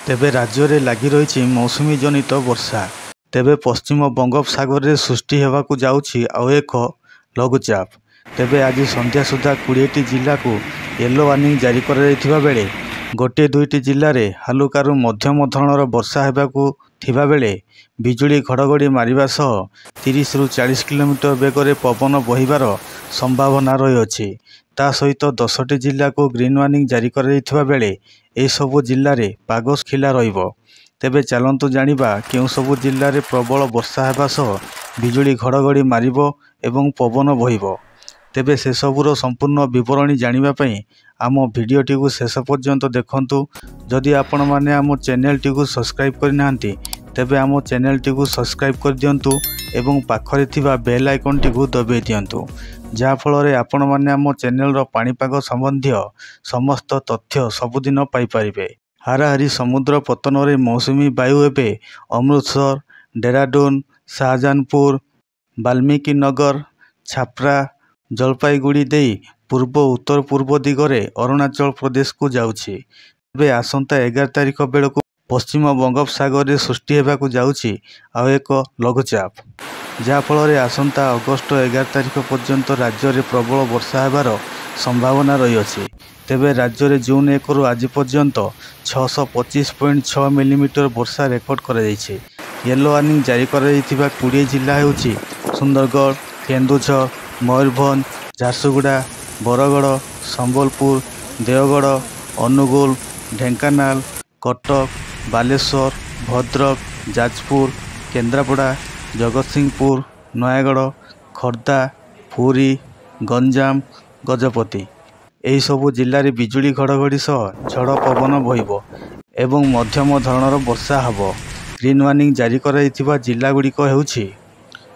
तेबे राज्य में लगी रही मौसुमी जनित वर्षा। तेबे पश्चिम बंगोपसागर में सृष्टि होगाकू जाउछि आउ एक लघुचाप। तेबे आज संध्या सुधा 20टी जिला को येलो वार्निंग जारी करा बेले गोटे दुईटी जिले में हालुकारु मध्यम धरणर वर्षा होगाकू थिबा बेले बिजुली घड़घड़ी मारिबा सह 30 ରୁ 40 किलोमीटर बेगर पवन बहिबार संभावना रही। ता सहित 10टी जिला को ग्रीन वार्निंग जारी करा बेले एह सबु जिले में पाग खिला रहिबो। तेबे चलंतु जानिबा केउं सबु जिले में प्रबल वर्षा हेबा सह बिजुली घड़घड़ी मारिबो एवं पवन बहिबो। तेबे से सबुर संपूर्ण विवरणी जानिबा पई आम भिडियोटी को शेष पर्यंत देखंतु। जदि आपण माने आम चैनल टी को सब्सक्राइब करनाहांती तेबे आम चैनल टी को सब्सक्राइब कर दियंतु एवं पाखरे थिबा बेल आइकन टी को दबाई दियंतु, जहा फल आपण माने आम चैनल रो पाणीपाग संबंधी समस्त तथ्य सबुदिन पाई परिबे। हाराहारी समुद्र पतन रे मौसुमी वायु एबे अमृतसर, डेराडून, शाहजहानपुर, वाल्मीकि नगर, छाप्रा, जलपाईगुड़ी दे पूर्व उत्तर पूर्व दिगरे अरुणाचल प्रदेश को जाउछि। तेबे आसंता 11 तारिख बेलू पश्चिम बंगोपसागर में सृष्टि होगाकू जाउछि आउ एक लघुचाप, जहा फल आसंता अगस्ट 11 तारिख पर्यंत राज्य में प्रबल वर्षा होबार संभावना रही अछि। तेबे राज्य में जून 1 रु आज पर्यंत 625.6 मिलीमीटर वर्षा रेकर्ड करा जायछि। येलो वार्निंग जारी करा 20 जिला हेउछि सुंदरगढ़, केन्दुझर, मयूरभंज, झारसुगुड़ा, बरगड़, संबलपुर, देवगढ़, अनुगुल, ढेंकानाल, कटक, बालेश्वर, भद्रक, जाजपुर, केन्द्रापड़ा, जगतसिंहपुर, नयागढ़, खोर्धा, पुरी, गंजाम, गजपति एही सबु जिले में बिजुली घड़घड़ी सह झड़ पवन बहिबो एवं मध्यम धरणर वर्षा हबो। ग्रीन वार्निंग जारी करा जिला गुड़िक हेउछि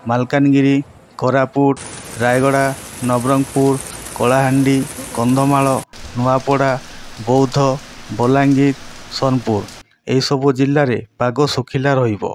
मालकानगिरी, कोरापुट, रायगड़ा, नवरंगपुर, कलाहांडी, कंधमाल, नुआपड़ा, बौद्ध, बलांगीर, सोनपुर एही सबु जिले में पाग सुखिला रहिबो।